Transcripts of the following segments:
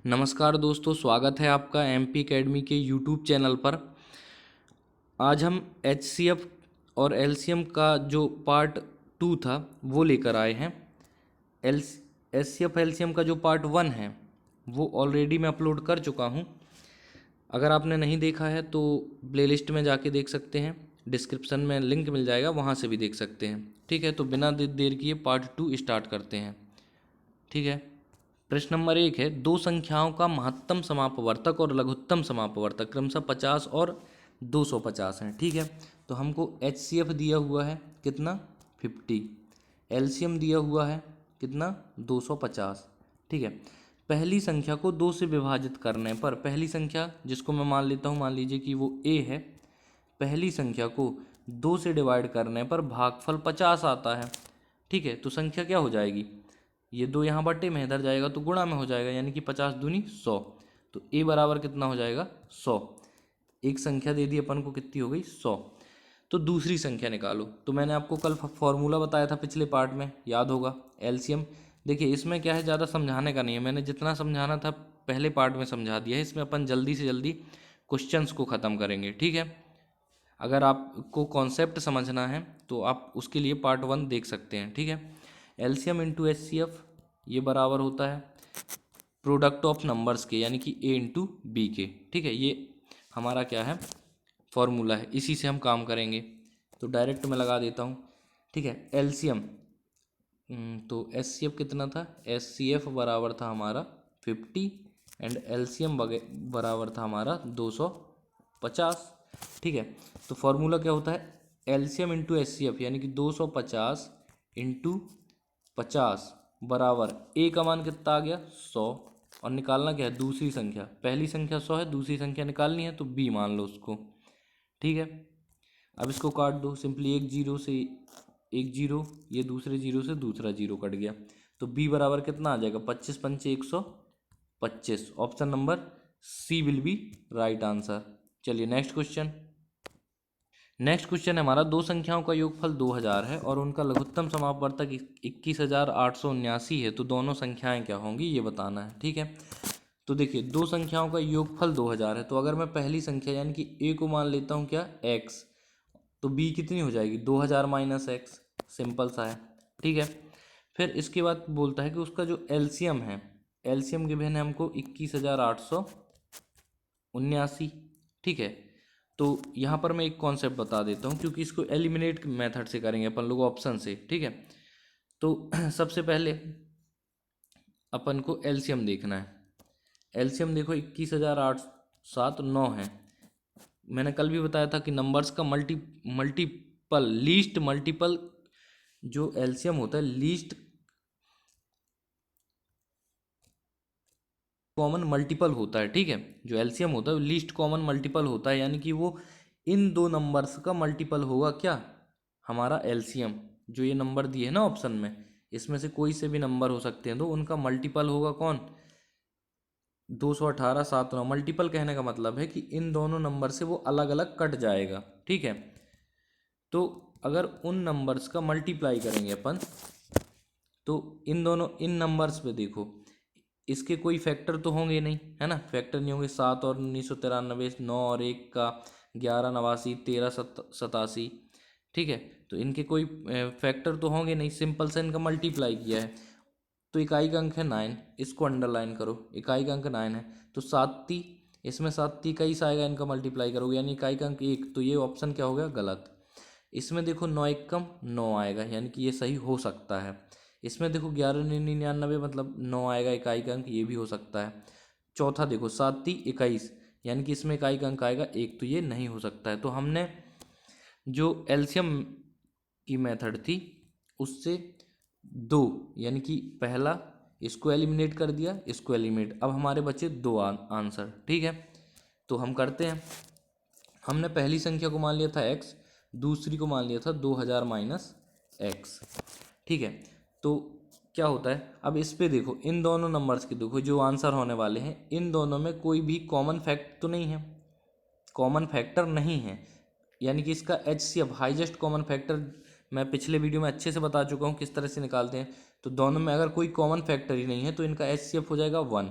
नमस्कार दोस्तों, स्वागत है आपका एमपी एकेडमी के यूट्यूब चैनल पर। आज हम एचसीएफ और एलसीएम का जो पार्ट 2 था वो लेकर आए हैं। एल एचसीएफ एलसीएम का जो पार्ट 1 है वो ऑलरेडी मैं अपलोड कर चुका हूँ। अगर आपने नहीं देखा है तो प्लेलिस्ट में जाके देख सकते हैं, डिस्क्रिप्शन में लिंक मिल जाएगा, वहाँ से भी देख सकते हैं। ठीक है, तो बिना देर किए पार्ट 2 स्टार्ट करते हैं। ठीक है, प्रश्न नंबर 1 है, दो संख्याओं का महत्तम समापवर्तक और लघुत्तम समापवर्तक क्रमशः 50 और 250 हैं। ठीक है, तो हमको एचसीएफ दिया हुआ है कितना 50, एलसीएम दिया हुआ है कितना 250। ठीक है, पहली संख्या को 2 से विभाजित करने पर, पहली संख्या जिसको मैं मान लेता हूँ, मान लीजिए कि वो ए है, पहली संख्या को 2 से डिवाइड करने पर भागफल 50 आता है। ठीक है, तो संख्या क्या हो जाएगी, ये 2 यहाँ बटे में, इधर जाएगा तो गुणा में हो जाएगा, यानी कि 50 दूनी 100। तो ए बराबर कितना हो जाएगा 100। एक संख्या दे दी अपन को, कितनी हो गई 100। तो दूसरी संख्या निकालो। तो मैंने आपको कल फॉर्मूला बताया था पिछले पार्ट में, याद होगा, एलसीएम। देखिए इसमें क्या है, ज़्यादा समझाने का नहीं है, मैंने जितना समझाना था पहले पार्ट में समझा दिया है। इसमें अपन जल्दी से जल्दी क्वेश्चंस को ख़त्म करेंगे। ठीक है, अगर आपको कॉन्सेप्ट समझना है तो आप उसके लिए पार्ट 1 देख सकते हैं। ठीक है, एलसीएम इंटू एचसीएफ ये बराबर होता है प्रोडक्ट ऑफ नंबर्स के, यानी कि ए इंटू बी के। ठीक है, ये हमारा क्या है, फॉर्मूला है, इसी से हम काम करेंगे। तो डायरेक्ट मैं लगा देता हूँ। ठीक है, एलसीएम तो एचसीएफ कितना था, एचसीएफ बराबर था हमारा 50 एंड एलसीएम बराबर था हमारा 250। ठीक है, तो फॉर्मूला क्या होता है, एलसीएम इंटू एचसीएफ, यानी कि 250 इंटू 50 बराबर ए का मान कितना आ गया 100, और निकालना क्या है दूसरी संख्या, पहली संख्या 100 है, दूसरी संख्या निकालनी है तो बी मान लो उसको। ठीक है, अब इसको काट दो सिंपली, एक जीरो से एक जीरो, ये दूसरे जीरो से दूसरा जीरो कट गया, तो बी बराबर कितना आ जाएगा 25 पंचे 125। Option number C will be right answer. चलिए नेक्स्ट क्वेश्चन है हमारा, दो संख्याओं का योगफल 2000 है और उनका लघुत्तम समापवर्तक 21,879 है, तो दोनों संख्याएं क्या होंगी ये बताना है। ठीक है, तो देखिए दो संख्याओं का योगफल 2000 है, तो अगर मैं पहली संख्या यानी कि ए को मान लेता हूँ क्या x, तो b कितनी हो जाएगी 2000 माइनस एक्स, सिंपल सा है। ठीक है, फिर इसके बाद बोलता है कि उसका जो एलसीएम है, एलसीएम गिवन है हमको 21,879। ठीक है, तो यहाँ पर मैं एक कॉन्सेप्ट बता देता हूँ, क्योंकि इसको एलिमिनेट मेथड से करेंगे अपन लोग, ऑप्शन से। ठीक है, तो सबसे पहले अपन को एलसीएम देखना है। एलसीएम देखो 21,879 है। मैंने कल भी बताया था कि नंबर्स का मल्टीपल लीस्ट मल्टीपल जो एलसीएम होता है, लीस्ट कॉमन मल्टीपल होता है। ठीक है, जो एलसीएम होता है वो लीस्ट कॉमन मल्टीपल होता है, यानी कि वो इन दो नंबर्स का मल्टीपल होगा क्या, हमारा एलसीएम। जो ये नंबर दिए है ना ऑप्शन में, इसमें से कोई से भी नंबर हो सकते हैं, तो उनका मल्टीपल होगा कौन 218 7 9। मल्टीपल कहने का मतलब है कि इन दोनों नंबर से वो अलग अलग कट जाएगा। ठीक है, तो अगर उन नंबर्स का मल्टीप्लाई करेंगे अपन, तो इन नंबर्स पे देखो, इसके कोई फैक्टर तो होंगे नहीं, है ना, फैक्टर नहीं होंगे। 7 और 1993, 9 और 1 का 11 89, 13 87। ठीक है, तो इनके कोई फैक्टर तो होंगे नहीं, सिंपल से इनका मल्टीप्लाई किया है। तो इकाई का अंक है 9, इसको अंडरलाइन करो, इकाई का अंक 9 है, तो 7 इसमें 7 इकाई से आएगा, इनका मल्टीप्लाई करोगे यानी इकाई का अंक 1, तो ये ऑप्शन क्या हो गया गलत। इसमें देखो 9 एकम 9 आएगा, यानी कि ये सही हो सकता है। इसमें देखो 11 99 मतलब 9 आएगा इकाई का अंक, ये भी हो सकता है। चौथा देखो 7 21, यानी कि इसमें इकाई का अंक आएगा 1, तो ये नहीं हो सकता है। तो हमने जो एलसीएम की मेथड थी उससे दो, यानी कि पहला इसको एलिमिनेट कर दिया, इसको एलिमिनेट, अब हमारे बचे दो आंसर। ठीक है, तो हम करते हैं। हमने पहली संख्या को मान लिया था x, दूसरी को मान लिया था 2000 माइनस एक्स। ठीक है, तो क्या होता है, अब इस पे देखो, इन दोनों नंबर्स के देखो जो आंसर होने वाले हैं, इन दोनों में कोई भी कॉमन फैक्ट तो नहीं है, कॉमन फैक्टर नहीं है, यानी कि इसका एचसीएफ हाईएस्ट कॉमन फैक्टर मैं पिछले वीडियो में अच्छे से बता चुका हूँ किस तरह से निकालते हैं। तो दोनों में अगर कोई कॉमन फैक्टर ही नहीं है तो इनका एचसीएफ हो जाएगा 1।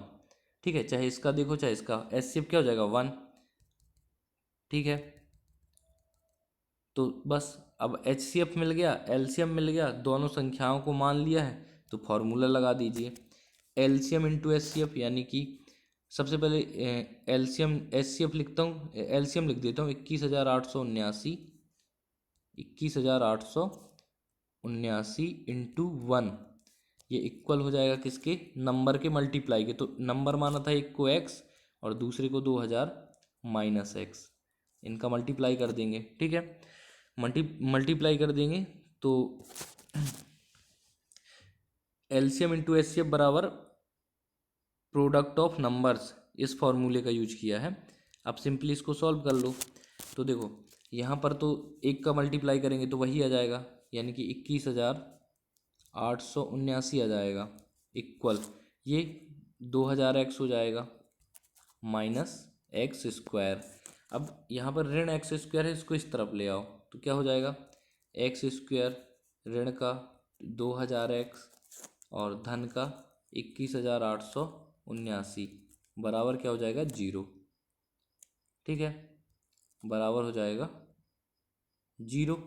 ठीक है, चाहे इसका देखो चाहे इसका, HCF क्या हो जाएगा 1। ठीक है, तो बस अब HCF मिल गया, LCM मिल गया, दोनों संख्याओं को मान लिया है, तो फॉर्मूला लगा दीजिए LCM इंटू HCF, यानी कि सबसे पहले LCM HCF लिखता हूँ, LCM लिख देता हूँ 21,879 इंटू 1, ये इक्वल हो जाएगा किसके, नंबर के मल्टीप्लाई के। तो नंबर माना था एक को x और दूसरे को 2000 माइनस एक्स, इनका मल्टीप्लाई कर देंगे। ठीक है, मल्टीप्लाई कर देंगे तो LCM इंटू HCF बराबर प्रोडक्ट ऑफ नंबर्स, इस फॉर्मूले का यूज किया है। अब सिंपली इसको सॉल्व कर लो। तो देखो यहाँ पर तो एक का मल्टीप्लाई करेंगे तो वही आ जाएगा, यानी कि 21,879 आ जाएगा, इक्वल ये 2000x हो जाएगा माइनस एक्स स्क्वायर। अब यहाँ पर ऋण एक्स स्क्वायर है, इसको इस तरफ ले आओ तो क्या हो जाएगा, एक्स स्क्वायर ऋण का 2000x और धन का 21,879 बराबर क्या हो जाएगा 0। ठीक है, बराबर हो जाएगा 0।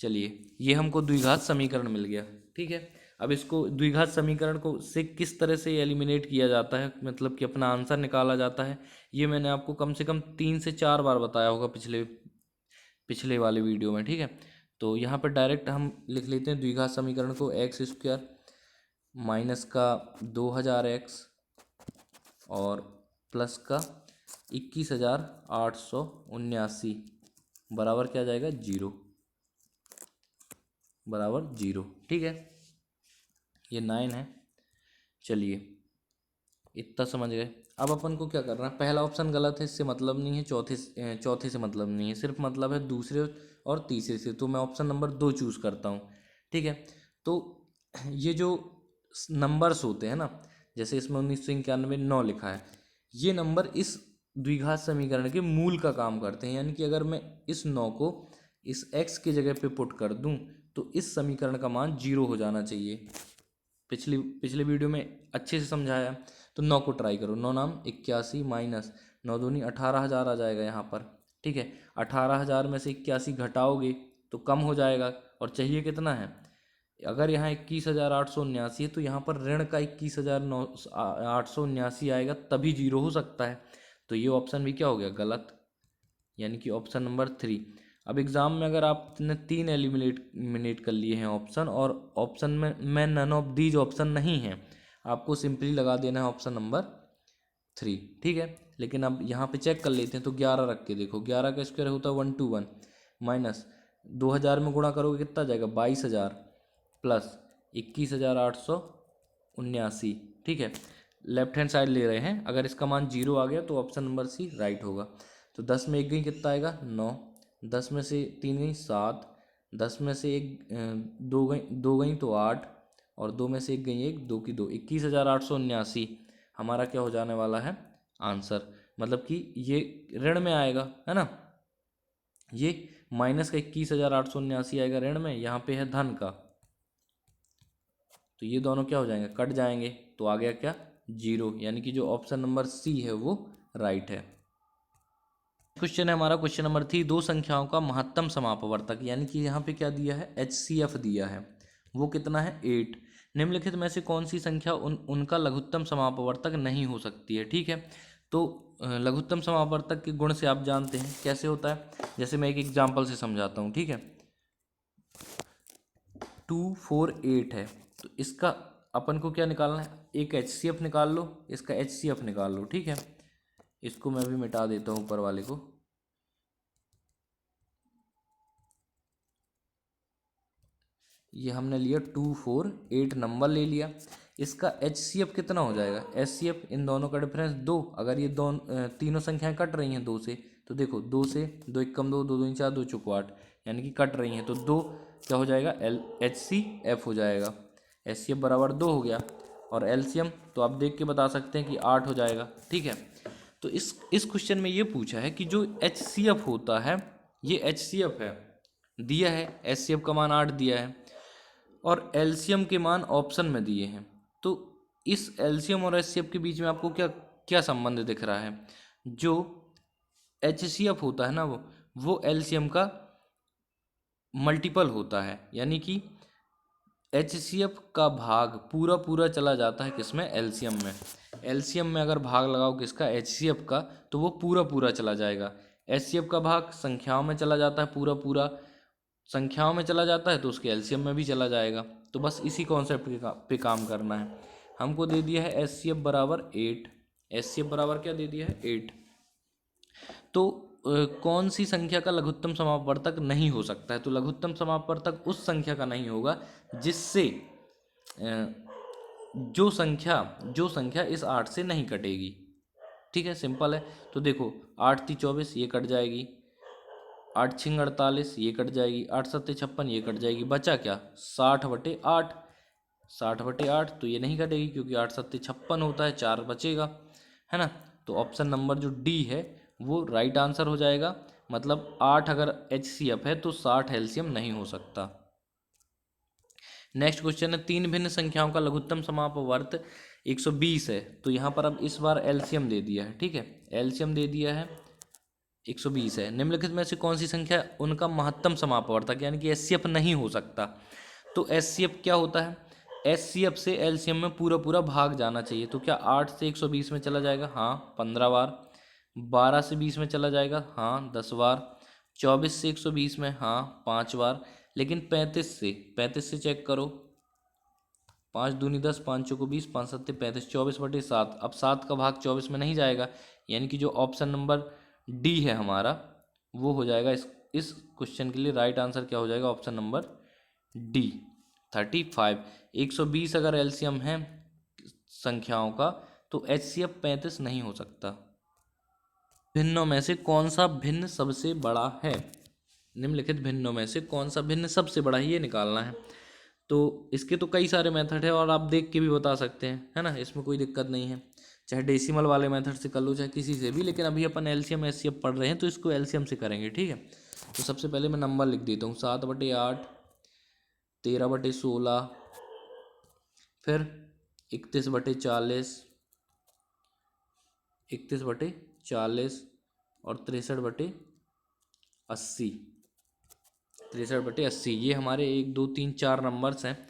चलिए ये हमको द्विघात समीकरण मिल गया। ठीक है, अब इसको द्विघात समीकरण को से किस तरह से एलिमिनेट किया जाता है, मतलब कि अपना आंसर निकाला जाता है, ये मैंने आपको कम से कम 3 से 4 बार बताया होगा पिछले वाले वीडियो में। ठीक है, तो यहाँ पर डायरेक्ट हम लिख लेते हैं द्विघात समीकरण को, एक्स स्क्वायर माइनस का 2000x और प्लस का 21,879 बराबर क्या आ जाएगा 0, बराबर 0। ठीक है, ये 9 है। चलिए इतना समझ गए। अब अपन को क्या करना है, पहला ऑप्शन गलत है, इससे मतलब नहीं है, चौथे से मतलब नहीं है, सिर्फ मतलब है दूसरे और तीसरे से, तो मैं ऑप्शन नंबर 2 चूज़ करता हूँ। ठीक है, तो ये जो नंबर्स होते हैं ना, जैसे इसमें 1991 9 लिखा है, ये नंबर इस द्विघात समीकरण के मूल का काम करते हैं, यानी कि अगर मैं इस 9 को इस x की जगह पे पुट कर दूं तो इस समीकरण का मान 0 हो जाना चाहिए। पिछले वीडियो में अच्छे से समझाया। तो 9 को ट्राई करो, 9 नाम 81 माइनस 9 दूनी 18,000 आ जाएगा यहाँ पर। ठीक है, 18,000 में से 81 घटाओगे तो कम हो जाएगा, और चाहिए कितना है, अगर यहाँ 21,879 है तो यहाँ पर ऋण का 21,879 आएगा, तभी 0 हो सकता है। तो ये ऑप्शन भी क्या हो गया गलत, यानी कि ऑप्शन नंबर 3। अब एग्ज़ाम में अगर आपने 3 एलिमिनेट कर लिए हैं ऑप्शन, और ऑप्शन में नन ऑफ दीज ऑप्शन नहीं है, आपको सिंपली लगा देना है ऑप्शन नंबर 3। ठीक है, लेकिन अब यहाँ पे चेक कर लेते हैं, तो 11 रख के देखो, 11 का स्क्वायर होता है 121 माइनस 2000 में गुणा करोगे कितना जाएगा 22,000 प्लस 21,879। ठीक है, लेफ्ट हैंड साइड ले रहे हैं, अगर इसका मान 0 आ गया तो ऑप्शन नंबर सी राइट होगा। तो 10 में 1 गई कितना आएगा 9, 10 में से 3 गई 7, 10 में से 2 गई तो 8, और 2 में से 1 गई 1, 2 की 2, 21,879 हमारा क्या हो जाने वाला है आंसर। मतलब कि ये ऋण में आएगा, है ना, ये माइनस का 21,879 आएगा ऋण में, यहाँ पे है धन का, तो ये दोनों क्या हो जाएंगे कट जाएंगे, तो आ गया क्या 0, यानी कि जो ऑप्शन नंबर सी है वो राइट है। क्वेश्चन है हमारा क्वेश्चन नंबर 3, दो संख्याओं का महत्तम समापवर्तक, यानी कि यहाँ पे क्या दिया है HCF दिया है, वो कितना है 8। निम्नलिखित में से कौन सी संख्या उनका लघुत्तम समापवर्तक नहीं हो सकती है। ठीक है, तो लघुत्तम समापवर्तक के गुण से आप जानते हैं कैसे होता है, जैसे मैं एक एग्जाम्पल से समझाता हूँ। ठीक है, 2 4 8 है, तो इसका अपन को क्या निकालना है, एक HCF निकाल लो, इसका HCF निकाल लो। ठीक है, इसको मैं भी मिटा देता हूँ ऊपर वाले को। ये हमने लिया 2 4 8 नंबर ले लिया, इसका HCF कितना हो जाएगा, HCF इन दोनों का डिफरेंस 2, अगर ये तीनों संख्याएं कट रही हैं 2 से, तो देखो 2 से 2 1 कम 2, 2 2 4, 2 चौको 8, यानी कि कट रही हैं, तो 2 क्या हो जाएगा HCF हो जाएगा, HCF बराबर 2 हो गया। और LCM तो आप देख के बता सकते हैं कि 8 हो जाएगा। ठीक है, तो इस क्वेश्चन में ये पूछा है कि जो HCF होता है, ये HCF है दिया है, HCF का मान 8 दिया है, और LCM के मान ऑप्शन में दिए हैं, तो इस एलसीएम और एचसीएफ के बीच में आपको क्या क्या संबंध दिख रहा है? जो एचसीएफ होता है ना, वो एलसीएम का मल्टीपल होता है, यानी कि एचसीएफ का भाग पूरा पूरा चला जाता है किसमें? एलसीएम में। एलसीएम में अगर भाग लगाओ किसका? एचसीएफ का, तो वो पूरा पूरा चला जाएगा। एचसीएफ का भाग संख्याओं में चला जाता है, पूरा पूरा संख्याओं में चला जाता है, तो उसके एलसीएम में भी चला जाएगा। तो बस इसी कॉन्सेप्ट पे काम करना है। हमको दे दिया है एचसीएफ बराबर 8। एचसीएफ बराबर क्या दे दिया है? 8। तो कौन सी संख्या का लघुत्तम समापवर्तक नहीं हो सकता है? तो लघुत्तम समापवर्तक उस संख्या का नहीं होगा जिससे जो संख्या इस 8 से नहीं कटेगी। ठीक है, सिंपल है। तो देखो 8 × 24 ये कट जाएगी, 8 × 6 = 48 ये कट जाएगी, 8 × 7 = 56 ये कट जाएगी। बचा क्या? 60/8। 60/8 तो ये नहीं कटेगी क्योंकि 8 × 7 = 56 होता है, 4 बचेगा, है ना। तो ऑप्शन नंबर जो डी है वो राइट आंसर हो जाएगा। मतलब 8 अगर एचसीएफ है तो 60 एलसीएम नहीं हो सकता। नेक्स्ट क्वेश्चन है, तीन भिन्न संख्याओं का लघुत्तम समापवर्त 120 है। तो यहाँ पर अब इस बार एलसीएम दे दिया है। ठीक है, एलसीएम दे दिया है, 120 है। निम्नलिखित में से कौन सी संख्या उनका महत्तम समापवर्तक यानी कि एचसीएफ नहीं हो सकता? तो एचसीएफ क्या होता है? एचसीएफ से एलसीएम में पूरा पूरा भाग जाना चाहिए। तो क्या 8 से 120 में चला जाएगा? हाँ, 15 बार। 12 से 20 में चला जाएगा? हाँ, 10 बार। 24 से 120 में? हाँ, 5 बार। लेकिन 35 से चेक करो। 5 दूनी 10, 5 चौको 20, 5 सत्ते 35, 24/7। अब 7 का भाग 24 में नहीं जाएगा, यानी कि जो ऑप्शन नंबर डी है हमारा वो हो जाएगा। इस क्वेश्चन के लिए राइट आंसर क्या हो जाएगा? Option number D, 35। 120 अगर एलसीएम है संख्याओं का तो एचसीएफ 35 नहीं हो सकता। भिन्नों में से कौन सा भिन्न सबसे बड़ा है? निम्नलिखित भिन्नों में से कौन सा भिन्न सबसे बड़ा है, ये निकालना है। तो इसके तो कई सारे मेथड है और आप देख के भी बता सकते हैं, है ना, इसमें कोई दिक्कत नहीं है। चाहे डेसिमल वाले मेथड से कर लो, चाहे किसी से भी, लेकिन अभी अपन एलसीएम एचसीएफ पढ़ रहे हैं तो इसको एलसीएम से करेंगे। ठीक है, तो सबसे पहले मैं नंबर लिख देता हूँ। 7/8, 13/16, फिर 31/40, 31/40 और 63/80। 63/80 ये हमारे 1 2 3 4 नंबर्स हैं।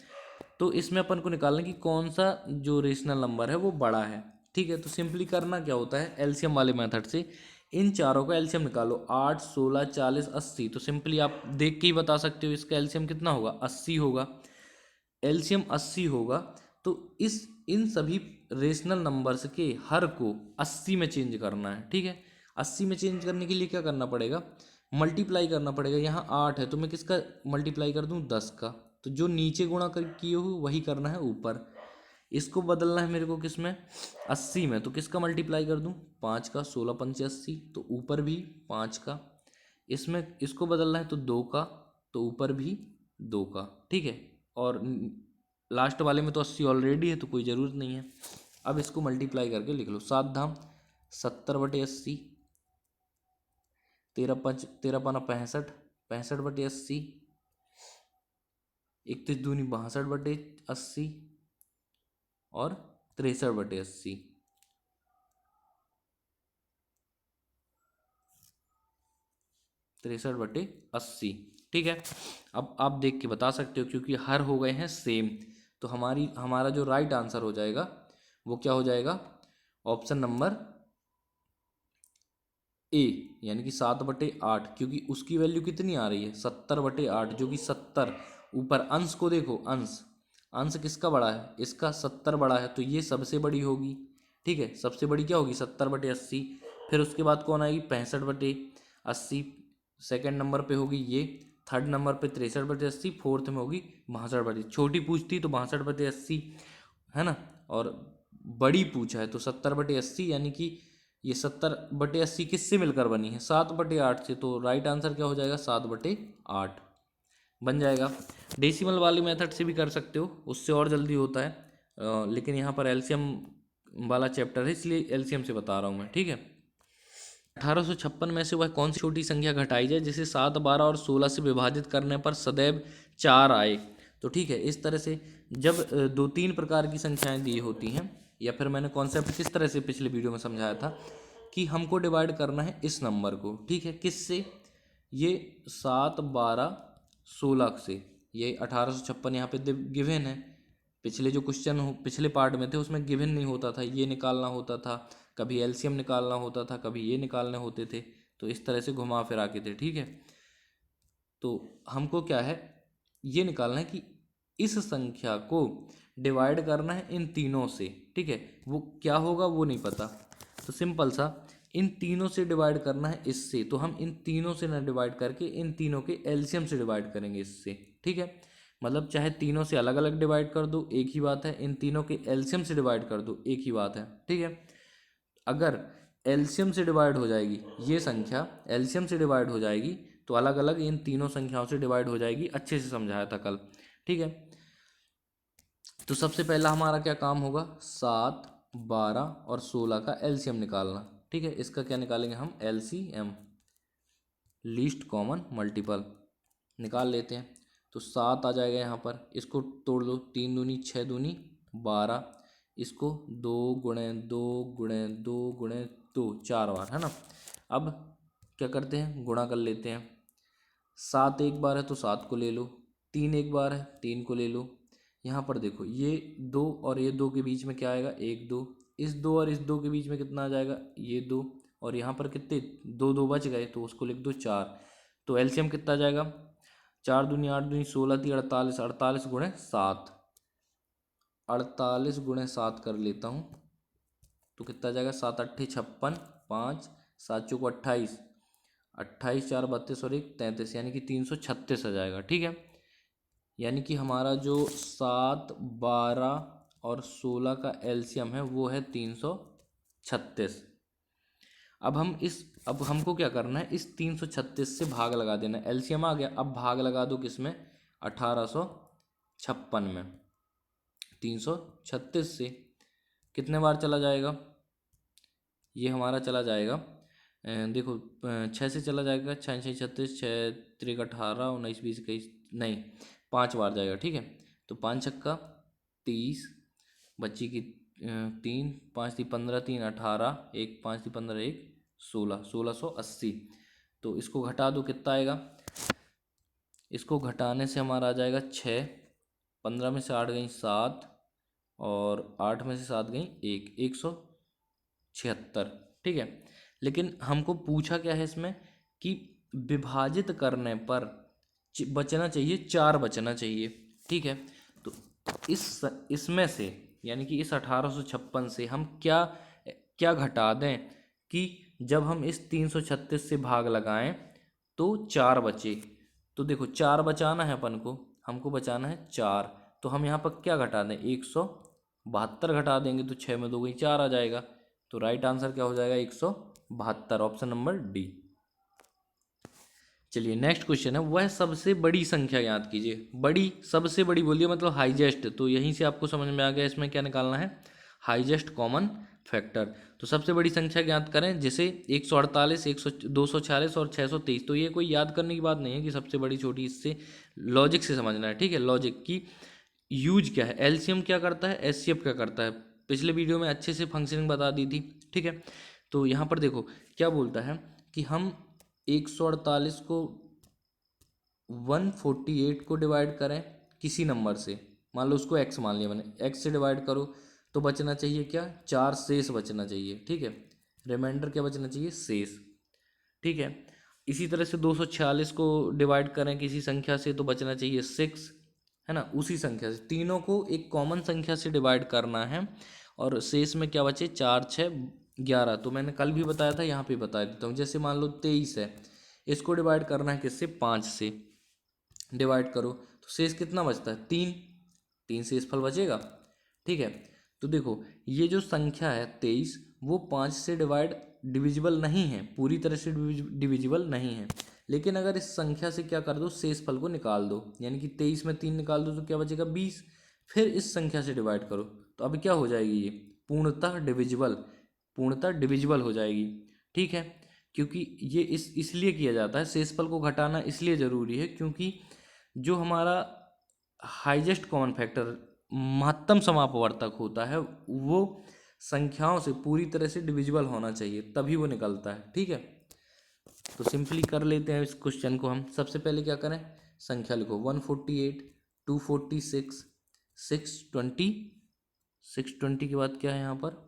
तो इसमें अपन को निकालना है कि कौन सा जो रेशनल नंबर है वो बड़ा है। ठीक है, तो सिंपली करना क्या होता है, एलसीएम वाले मेथड से इन चारों का एलसीएम निकालो। 8, 16, 40, 80। तो सिंपली आप देख के ही बता सकते हो इसका एलसीएम कितना होगा? 80 होगा। एलसीएम 80 होगा। तो इन सभी रेशनल नंबर्स के हर को 80 में चेंज करना है। ठीक है, 80 में चेंज करने के लिए क्या करना पड़ेगा? मल्टीप्लाई करना पड़ेगा। यहाँ 8 है तो मैं किसका मल्टीप्लाई कर दूँ? 10 का। तो जो नीचे गुणा कर किए हो वही करना है ऊपर। इसको बदलना है मेरे को किस में? 80 में। तो किसका मल्टीप्लाई कर दूँ? 5 का। 16 × 5 = 80, तो ऊपर भी 5 का। इसमें इसको बदलना है तो 2 का, तो ऊपर भी 2 का। ठीक है, और लास्ट वाले में तो 80 ऑलरेडी है तो कोई ज़रूरत नहीं है। अब इसको मल्टीप्लाई करके लिख लो। 7 धाम 70/80, 13 5 13 5 65, 65/80, 31 दूनी 62/80 और 63/80। 63/80। ठीक है, अब आप देख के बता सकते हो क्योंकि हर हो गए हैं सेम। तो हमारा जो राइट आंसर हो जाएगा वो क्या हो जाएगा? ऑप्शन नंबर ए, यानी कि 7/8, क्योंकि उसकी वैल्यू कितनी आ रही है? 70/8, जो कि 70। ऊपर अंश को देखो, अंश किसका बड़ा है? इसका। 70 बड़ा है तो ये सबसे बड़ी होगी। ठीक है, सबसे बड़ी क्या होगी? 70/80। फिर उसके बाद कौन आएगी? 65/80। सेकेंड नंबर पे होगी ये। थर्ड नंबर पे 63/80। फोर्थ में होगी 62/80। छोटी पूछती तो 62/80, है ना। और बड़ी पूछा है तो 70/80, यानी कि ये 70/80 किससे मिलकर बनी है? 7/8 से। तो राइट आंसर क्या हो जाएगा? 7/8 बन जाएगा। डेसिमल वाली मेथड से भी कर सकते हो, उससे और जल्दी होता है। लेकिन यहाँ पर एलसीएम वाला चैप्टर है इसलिए एलसीएम से बता रहा हूँ मैं। ठीक है, 1856 में से वह कौन सी छोटी संख्या घटाई जाए जिसे 7, 12 और 16 से विभाजित करने पर सदैव 4 आए? तो ठीक है, इस तरह से जब दो तीन प्रकार की संख्याएं दी होती हैं, या फिर मैंने कॉन्सेप्ट किस तरह से पिछले वीडियो में समझाया था कि हमको डिवाइड करना है इस नंबर को, ठीक है, किससे, ये 7, 12, 16 से। ये 1856 यहाँ पे गिवन है। पिछले जो क्वेश्चन हो पिछले पार्ट में थे उसमें गिवन नहीं होता था, ये निकालना होता था, कभी एलसीएम निकालना होता था, कभी ये निकालने होते थे। तो इस तरह से घुमा फिरा के थे, ठीक है। तो हमको क्या है, ये निकालना है कि इस संख्या को डिवाइड करना है इन तीनों से, ठीक है। वो क्या होगा वो नहीं पता, तो सिंपल सा इन तीनों से डिवाइड करना है इससे। तो हम इन तीनों से ना डिवाइड करके इन तीनों के एलसीएम से डिवाइड करेंगे इससे, ठीक है। मतलब चाहे तीनों से अलग अलग डिवाइड कर दो एक ही बात है, इन तीनों के एलसीएम से डिवाइड कर दो एक ही बात है, ठीक है। अगर एलसीएम से डिवाइड हो जाएगी ये संख्या, एलसीएम से डिवाइड हो जाएगी, तो अलग अलग इन तीनों संख्याओं से डिवाइड हो जाएगी। अच्छे से समझाया था कल, ठीक है। तो सबसे पहला हमारा क्या काम होगा, 7, 12 और 16 का एलसीएम निकालना, ठीक है। इसका क्या निकालेंगे हम, एलसीएम, लीस्ट कॉमन मल्टीपल निकाल लेते हैं। तो 7 आ जाएगा यहाँ पर, इसको तोड़ दो, 3 दूनी 6 दूनी 12, इसको 2 गुणे 2 गुणे 2 गुणे 2 4 बार, है ना। अब क्या करते हैं, गुणा कर लेते हैं। 7 एक बार है तो 7 को ले लो, 3 एक बार है 3 को ले लो। यहाँ पर देखो ये 2 और ये 2 के बीच में क्या आएगा, 1 2, इस 2 और इस 2 के बीच में कितना आ जाएगा, ये 2, और यहाँ पर कितने 2 2 बच गए तो उसको लिख दो 4। तो एलसीएम कितना आ जाएगा, 4 दूनी 8 दूनी 16 3 48, 48 गुणे 7, 48 गुणे 7 कर लेता हूँ तो कितना आ जाएगा, 7 8 56, 5 7 चौको 28, 28 4 32 और 1 33, यानी कि 336 आ जाएगा, ठीक है। यानी कि हमारा जो 7, 12 और 16 का एलसीएम है वो है 336। अब हमको क्या करना है, इस 336 से भाग लगा देना है। एलसीएम आ गया, अब भाग लगा दो किसमें, 1856 में। 336 से कितने बार चला जाएगा, ये हमारा चला जाएगा, देखो 6 से चला जाएगा, 6 6 36, 6 3 18 19 20 21, नहीं 5 बार जाएगा, ठीक है। तो 5 छक्का 30, बच्ची की 3 5 3 15, 3 18, 1 5 3 15 1 16, 1680। तो इसको घटा दो कितना आएगा, इसको घटाने से हमारा आ जाएगा 6, 15 में से 8 गई 7, और 8 में से 7 गई 1, 176, ठीक है। लेकिन हमको पूछा क्या है इसमें कि विभाजित करने पर बचना चाहिए 4 बचना चाहिए, ठीक है। तो इसमें से यानी कि इस 1856 से हम क्या क्या घटा दें कि जब हम इस 336 से भाग लगाएं तो 4 बचे। तो देखो 4 बचाना है अपन को, हमको बचाना है 4, तो हम यहाँ पर क्या घटा दें, 172 घटा देंगे तो 6 में 2 गई 4 आ जाएगा। तो राइट आंसर क्या हो जाएगा, 172, ऑप्शन नंबर डी। चलिए नेक्स्ट क्वेश्चन है, वह सबसे बड़ी संख्या याद कीजिए। बड़ी, सबसे बड़ी बोलिए मतलब हाईजेस्ट, तो यहीं से आपको समझ में आ गया इसमें क्या निकालना है, हाईजेस्ट कॉमन फैक्टर। तो सबसे बड़ी संख्या ज्ञात करें, जैसे 148, 246 और 623। तो ये कोई याद करने की बात नहीं है कि सबसे बड़ी छोटी, इससे लॉजिक से समझना है, ठीक है। लॉजिक की यूज क्या है, एलसीएम क्या करता है, एचसीएफ क्या करता है, पिछले वीडियो में अच्छे से फंक्शनिंग बता दी थी, ठीक है। तो यहाँ पर देखो क्या बोलता है कि हम 148 को 148 को डिवाइड करें किसी नंबर से, मान लो उसको x मान लिया मैंने, x से डिवाइड करो तो बचना चाहिए क्या, 4 शेष बचना चाहिए, ठीक है। रिमाइंडर क्या बचना चाहिए, शेष, ठीक है। इसी तरह से 246 को डिवाइड करें किसी संख्या से तो बचना चाहिए 6, है ना। उसी संख्या से तीनों को एक कॉमन संख्या से डिवाइड करना है, और शेष में क्या बचे, 4 6 11। तो मैंने कल भी बताया था, यहाँ पे बता देता हूँ। जैसे मान लो 23 है, इसको डिवाइड करना है किससे, 5 से डिवाइड करो तो शेष कितना बचता है, 3 शेषफल बचेगा, ठीक है। तो देखो ये जो संख्या है 23, वो 5 से डिविजिबल नहीं है, पूरी तरह से डिविजिबल नहीं है। लेकिन अगर इस संख्या से क्या कर दो, शेषफल को निकाल दो, यानी कि 23 में 3 निकाल दो तो क्या बचेगा, 20। फिर इस संख्या से डिवाइड करो तो अब क्या हो जाएगी, ये पूर्णतः डिविजिबल हो जाएगी, ठीक है। क्योंकि ये इसलिए किया जाता है, शेषफल को घटाना इसलिए ज़रूरी है क्योंकि जो हमारा हाईएस्ट कॉमन फैक्टर महत्तम समापवर्तक होता है वो संख्याओं से पूरी तरह से डिविजिबल होना चाहिए, तभी वो निकलता है। ठीक है, तो सिंपली कर लेते हैं इस क्वेश्चन को हम। सबसे पहले क्या करें, संख्या लिखो 148, 246, 620, 620 के बाद क्या है यहाँ पर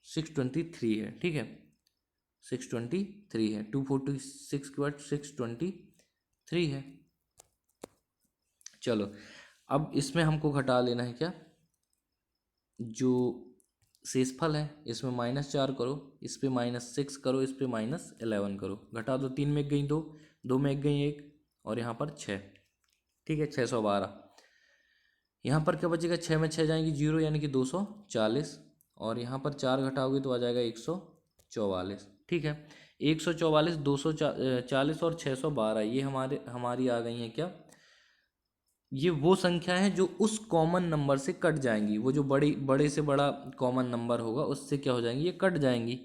623 है। ठीक है, 623 है, 246 के बाद 623 है। चलो अब इसमें हमको घटा लेना है क्या, जो शेषफल है इसमें -4 करो, इस पे -6 करो, इस पे -11 करो। घटा दो, 3 में एक गई 2, 2 में एक गई 1 और यहाँ पर 6। ठीक है, 612। यहाँ पर क्या बचेगा, 6 में 6 जाएंगी 0 यानी कि 240, और यहाँ पर 4 घटाओगे तो आ जाएगा 144। ठीक है, 144, 240 और 612 ये हमारी आ गई हैं क्या, ये वो संख्या है जो उस कॉमन नंबर से कट जाएंगी। वो जो बड़े से बड़ा कॉमन नंबर होगा उससे क्या हो जाएंगी, ये कट जाएंगी।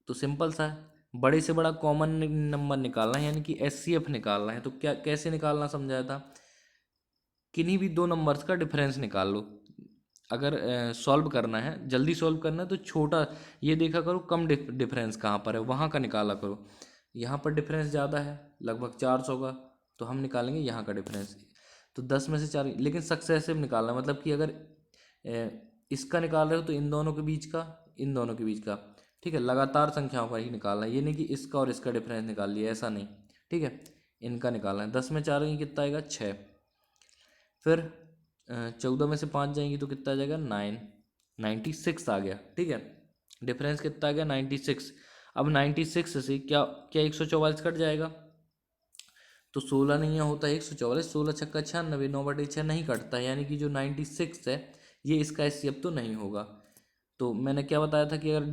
तो सिंपल सा है, बड़े से बड़ा कॉमन नंबर निकालना है यानी कि एचसीएफ निकालना है। तो क्या कैसे निकालना समझाया था, किन्हीं भी दो नंबर्स का डिफरेंस निकाल लो। अगर सॉल्व करना है, जल्दी सॉल्व करना है तो छोटा ये देखा करो कम डिफरेंस कहाँ पर है वहाँ का निकाला करो। यहाँ पर डिफरेंस ज़्यादा है लगभग 400 का, तो हम निकालेंगे यहाँ का डिफरेंस। तो 10 में से 4, लेकिन सक्सेसिव निकालना मतलब कि अगर इसका निकाल रहे हो तो इन दोनों के बीच का, इन दोनों के बीच का। ठीक है, लगातार संख्याओं का ही निकालना है, ये नहीं कि इसका और इसका डिफरेंस निकाल लिया, ऐसा नहीं। ठीक है, इनका निकालना है। 10 में 4 गई कितना आएगा 6, फिर 14 में से 5 जाएंगी तो कितना आ जाएगा 9, 96 आ गया। ठीक है, डिफरेंस कितना आ गया 96। अब 96 से क्या क्या 144 कट जाएगा, तो 16 नहीं होता 144, 16 छक्का 96, 9/6 नहीं कटता, यानी कि जो 96 है ये इसका एचसीएफ तो नहीं होगा। तो मैंने क्या बताया था कि अगर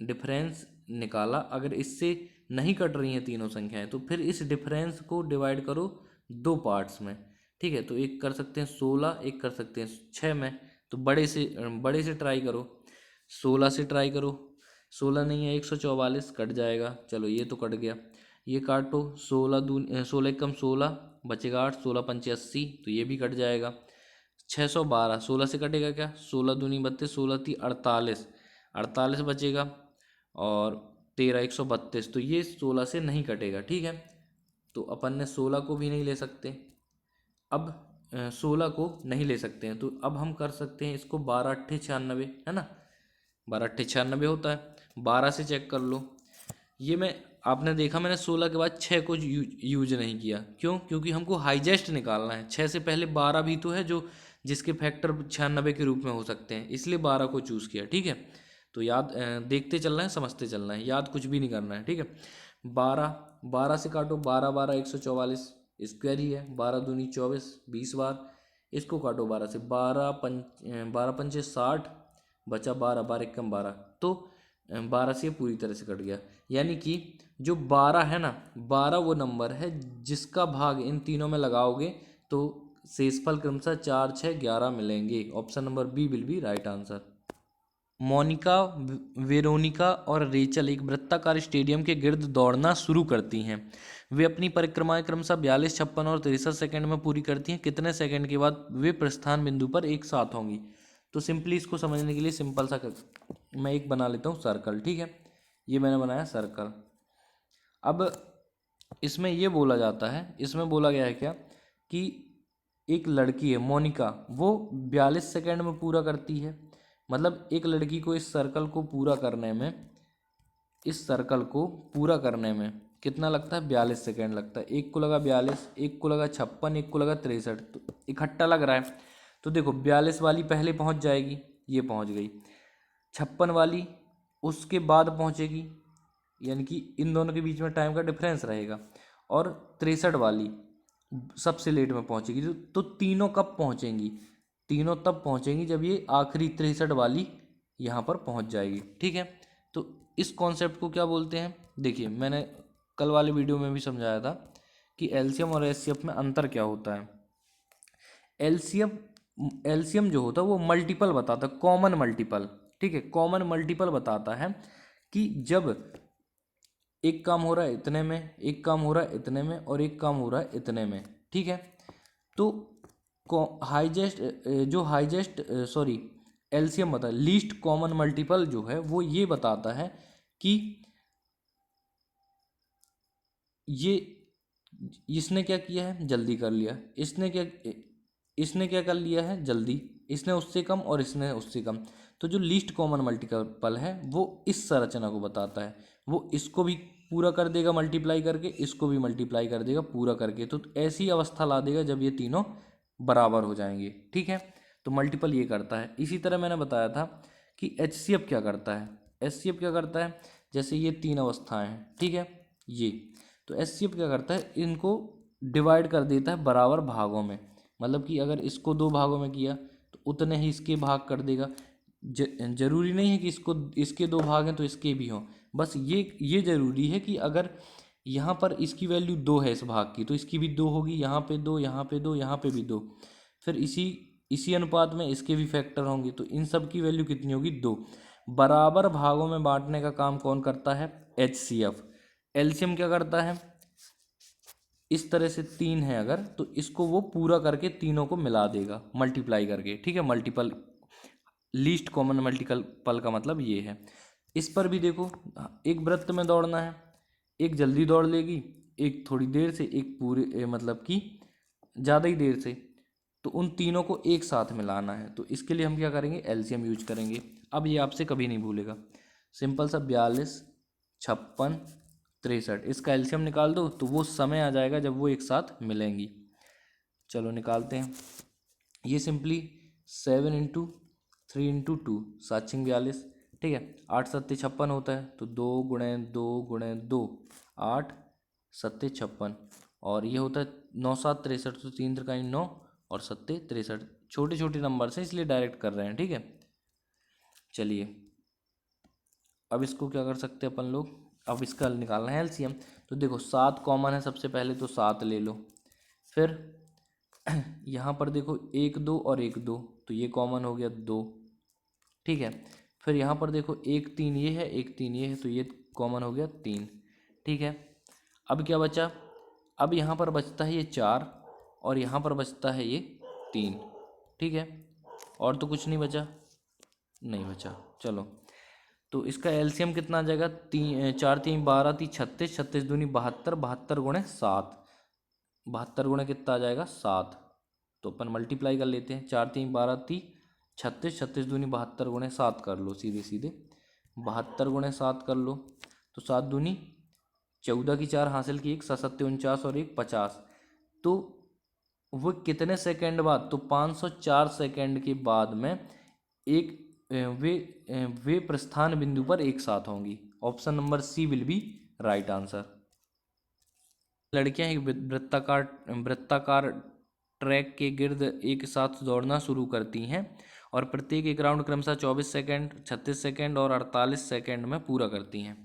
डिफरेंस निकाला, अगर इससे नहीं कट रही हैं तीनों संख्याएं तो फिर इस डिफरेंस को डिवाइड करो दो पार्ट्स में। ठीक है, तो एक कर सकते हैं 16, एक कर सकते हैं 6 में। तो बड़े से ट्राई करो, 16 से ट्राई करो। 16 नहीं है 144 कट जाएगा, चलो ये तो कट गया। ये काटो, 16 कम 16 बचेगा 8, 16 पंचे 80, तो ये भी कट जाएगा। 612 16 से कटेगा क्या, 16 दूनी 32, 16 ती 48, 48 बचेगा, और 13 132, तो ये 16 से नहीं कटेगा। ठीक है, तो अपन ने 16 को भी नहीं ले सकते। अब 16 को नहीं ले सकते हैं तो अब हम कर सकते हैं इसको 12 अट्ठे 96, है ना, 12 अट्ठे 96 होता है। 12 से चेक कर लो, ये आपने देखा मैंने 16 के बाद 6 को यूज नहीं किया, क्यों, क्योंकि हमको हाईजेस्ट निकालना है। 6 से पहले 12 भी तो है जो जिसके फैक्टर 96 के रूप में हो सकते हैं, इसलिए 12 को चूज़ किया। ठीक है, तो याद देखते चलना है, समझते चलना है, याद कुछ भी नहीं करना है। ठीक है, 12 से काटो, 12 12 144 स्क्वायर ही है, 12 दूनी 24 20 बार। इसको काटो 12 से, 12 पंचे 60 बचा 12, 12 एकम 12, तो 12 से पूरी तरह से कट गया। यानी कि जो 12 है ना, 12 वो नंबर है जिसका भाग इन तीनों में लगाओगे तो शेषफल क्रमशः 4 6 11 मिलेंगे। Option number B will be right answer. Monica, Veronica और रेचल एक वृत्ताकार स्टेडियम के गिर्द दौड़ना शुरू करती हैं। वे अपनी परिक्रमाएं क्रमशः 42, 56 और 63 सेकंड में पूरी करती हैं। कितने सेकंड के बाद वे प्रस्थान बिंदु पर एक साथ होंगी। तो सिंपली इसको समझने के लिए सिंपल सा मैं एक बना लेता हूँ सर्कल। ठीक है, ये मैंने बनाया सर्कल। अब इसमें ये बोला जाता है, इसमें बोला गया है क्या कि एक लड़की है मोनिका, वो 42 सेकंड में पूरा करती है। मतलब एक लड़की को इस सर्कल को पूरा करने में, इस सर्कल को पूरा करने में कितना लगता है, 42 सेकंड लगता है। एक को लगा 42, एक को लगा 56, एक को लगा 63, तो इकट्ठा लग रहा है। तो देखो 42 वाली पहले पहुंच जाएगी, ये पहुंच गई। 56 वाली उसके बाद पहुंचेगी, यानी कि इन दोनों के बीच में टाइम का डिफरेंस रहेगा। और 63 वाली सबसे लेट में पहुंचेगी। तो तीनों कब पहुंचेंगी, तीनों तब पहुंचेंगी जब ये आखिरी 63 वाली यहाँ पर पहुंच जाएगी। ठीक है, तो इस कॉन्सेप्ट को क्या बोलते हैं, देखिए मैंने कल वाले वीडियो में भी समझाया था कि एलसीएम और एचसीएफ में अंतर क्या होता है। एलसीएम जो होता है वो मल्टीपल बताता है, कॉमन मल्टीपल। ठीक है, कॉमन मल्टीपल बताता है कि जब एक काम हो रहा है इतने में, एक काम हो रहा है इतने में, और एक काम हो रहा है इतने में। ठीक है, तो एलसीएम बता, लीस्ट कॉमन मल्टीपल जो है वो ये बताता है कि ये इसने क्या किया है, जल्दी कर लिया, इसने क्या कर लिया है, जल्दी, इसने उससे कम और इसने उससे कम। तो जो लीस्ट कॉमन मल्टीपल है वो इस संरचना को बताता है, वो इसको भी पूरा कर देगा मल्टीप्लाई करके, इसको भी मल्टीप्लाई कर देगा पूरा करके। तो ऐसी अवस्था ला देगा जब ये तीनों बराबर हो जाएंगे। ठीक है, तो मल्टीपल ये करता है। इसी तरह मैंने बताया था कि एचसीएफ क्या करता है। एचसीएफ क्या करता है, जैसे ये तीन अवस्थाएं हैं, ठीक है, ये, तो एचसीएफ क्या करता है, इनको डिवाइड कर देता है बराबर भागों में। मतलब कि अगर इसको दो भागों में किया तो उतने ही इसके भाग कर देगा। जरूरी नहीं है कि इसको, इसके दो भाग हैं तो इसके भी हों, बस ये जरूरी है कि अगर यहाँ पर इसकी वैल्यू दो है इस भाग की, तो इसकी भी दो होगी, यहाँ पे दो, यहाँ पे दो, यहाँ पे भी दो, फिर इसी अनुपात में इसके भी फैक्टर होंगे, तो इन सब की वैल्यू कितनी होगी, दो। बराबर भागों में बांटने का काम कौन करता है, एचसीएफ। एलसीएम क्या करता है, इस तरह से तीन है अगर, तो इसको वो पूरा करके तीनों को मिला देगा मल्टीप्लाई करके। ठीक है, मल्टीपल, लीस्ट कॉमन मल्टीपल का मतलब ये है। इस पर भी देखो, एक वृत्त में दौड़ना है, एक जल्दी दौड़ लेगी, एक थोड़ी देर से, एक पूरे मतलब कि ज़्यादा ही देर से, तो उन तीनों को एक साथ मिलाना है। तो इसके लिए हम क्या करेंगे, एलसीएम यूज करेंगे। अब ये आपसे कभी नहीं भूलेगा, सिंपल सा 42, 56, 63, इसका एलसीएम निकाल दो तो वो समय आ जाएगा जब वो एक साथ मिलेंगी। चलो निकालते हैं। ये सिंपली 7 × 3 × 2, 7×42, ठीक है, 8×7 = 56 होता है, तो 2 × 2 × 2, 8×7 = 56, और ये होता है 9×7 = 63, तो 3×3 = 9 और 7×3 = 63। छोटे छोटे नंबर से इसलिए डायरेक्ट कर रहे हैं। ठीक है, चलिए अब इसको क्या कर सकते हैं अपन लोग, अब इसका हल निकालना है एलसीएम। तो देखो 7 कॉमन है, सबसे पहले तो 7 ले लो, फिर यहाँ पर देखो 1 2 और 1 2, तो ये कॉमन हो गया 2, ठीक है। फिर यहाँ पर देखो 1 3 ये है, 1 3 ये है, तो ये कॉमन हो गया 3, ठीक है। अब क्या बचा, अब यहाँ पर बचता है ये 4 और यहाँ पर बचता है ये 3, ठीक है, और तो कुछ नहीं बचा, नहीं बचा। चलो, तो इसका एलसीएम कितना आ जाएगा, 4 3 12 3 36, 36 दूनी 72, 72 × 7, 72 गुणे कितना आ जाएगा, 7। तो अपन मल्टीप्लाई कर लेते हैं, 4 3 12 3 36, 36 दूनी 72 × 7 कर लो, सीधे सीधे 72 × 7 कर लो, तो 7 दूनी 14 की 4 हासिल की, 1 7 7 49 और 1 50। तो वो कितने सेकंड बाद, तो 504 सेकंड के बाद में एक वे प्रस्थान बिंदु पर एक साथ होंगी। Option number C will be right answer. लड़कियां एक वृत्ताकार ट्रैक के गिर्द एक साथ दौड़ना शुरू करती हैं और प्रत्येक एक राउंड क्रमशः 24 सेकंड, 36 सेकंड और 48 सेकंड में पूरा करती हैं।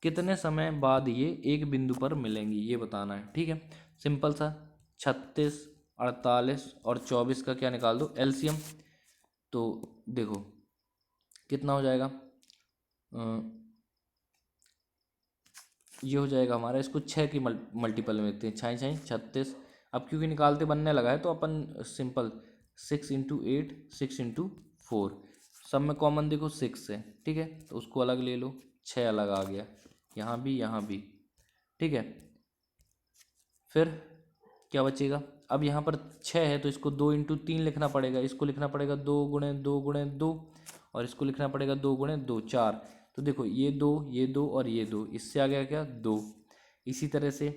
कितने समय बाद ये एक बिंदु पर मिलेंगी, ये बताना है। ठीक है, सिंपल सा, 36, 48 और 24 का क्या निकाल दो, एलसीएम। तो देखो कितना हो जाएगा, ये हो जाएगा हमारा, इसको 6 की मल्टीपल में देखते हैं, 6 6 36। अब क्योंकि निकालते बनने लगा है तो अपन सिंपल 6 × 8, 6 × 4, सब में कॉमन देखो 6 है, ठीक है, तो उसको अलग ले लो, 6 अलग आ गया, यहाँ भी, ठीक है। फिर क्या बचेगा, अब यहाँ पर 6 है तो इसको 2 × 3 लिखना पड़ेगा, इसको लिखना पड़ेगा 2 × 2 × 2 और इसको लिखना पड़ेगा 2 × 2 4। तो देखो ये 2, ये 2 और ये 2, इससे आ गया क्या, 2। इसी तरह से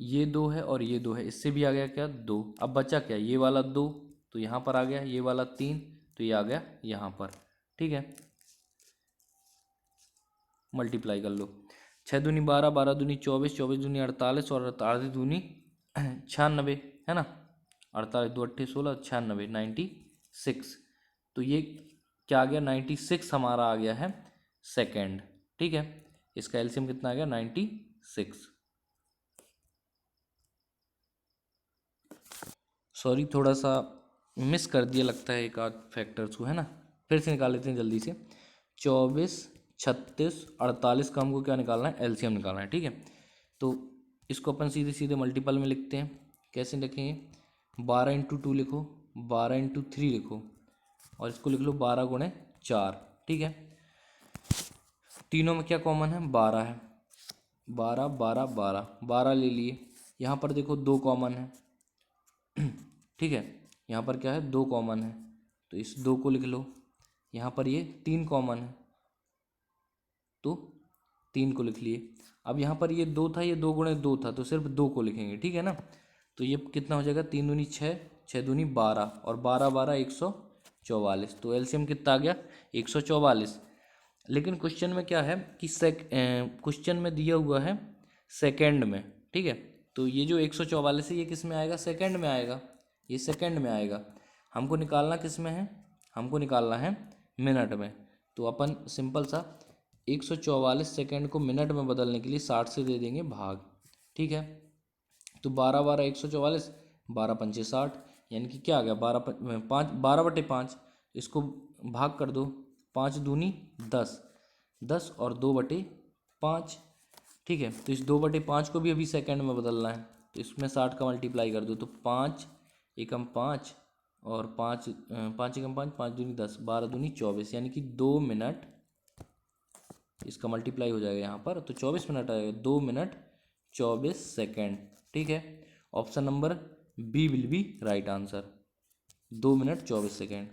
ये 2 है और ये 2 है, इससे भी आ गया क्या, 2। अब बचा क्या, ये वाला 2 तो यहाँ पर आ गया, ये वाला 3 तो ये आ गया यहाँ पर, ठीक है। मल्टीप्लाई कर लो, 6 दूनी 12, 12 दूनी 24, 24 दूनी 48 और 48 दूनी 96, है ना, 48 2 8 16, 96, 96। तो ये क्या आ गया, 96 हमारा आ गया है सेकेंड, ठीक है। इसका एलसीएम कितना आ गया, 96। सॉरी, थोड़ा सा मिस कर दिया लगता है एक आध फैक्टर्स को, है ना, फिर से निकाल लेते हैं जल्दी से। 24, 36, 48 का हमको क्या निकालना है, एलसीएम निकालना है, ठीक है। तो इसको अपन सीधे सीधे मल्टीपल में लिखते हैं। कैसे लिखेंगे, 12 × 2 लिखो, 12 × 3 लिखो, और इसको लिख लो 12 × 4। ठीक है, तीनों में क्या कॉमन है, 12 है, 12 12 12 12 ले लिए। यहाँ पर देखो 2 कॉमन है। ठीक है, यहाँ पर क्या है, 2 कॉमन है, तो इस 2 को लिख लो। यहाँ पर ये 3 कॉमन है, तो 3 को लिख लिए। अब यहाँ पर ये 2 था, ये 2 × 2 था, तो सिर्फ 2 को लिखेंगे। ठीक है ना, तो ये कितना हो जाएगा, 3 दूनी 6, 6 दूनी 12, और 12 12 144। तो एलसीएम कितना आ गया, 144। लेकिन क्वेश्चन में क्या है कि क्वेश्चन में दिया हुआ है सेकंड में। ठीक है, तो ये जो 144 है ये किस में आएगा, सेकंड में आएगा, ये सेकंड में आएगा। हमको निकालना किस में है, हमको निकालना है मिनट में। तो अपन सिंपल सा 144 सेकंड को मिनट में बदलने के लिए 60 से दे देंगे भाग। ठीक है, तो 12 12 144, 12 पंचे 60, यानी कि क्या आ गया, 12/5। इसको भाग कर दो, 5 दूनी 10, 10 और 2/5। ठीक है, तो इस 2/5 को भी अभी सेकंड में बदलना है, तो इसमें 60 का मल्टीप्लाई कर दो, तो 5 एकम 5 और 5 5 एकम 5, 5 दूनी 10, 12 दूनी 24, यानी कि 2 मिनट। इसका मल्टीप्लाई हो जाएगा यहाँ पर, तो 24 मिनट आएगा, 2 मिनट 24 सेकेंड। ठीक है, option number B will be right answer, 2 minute 24 second.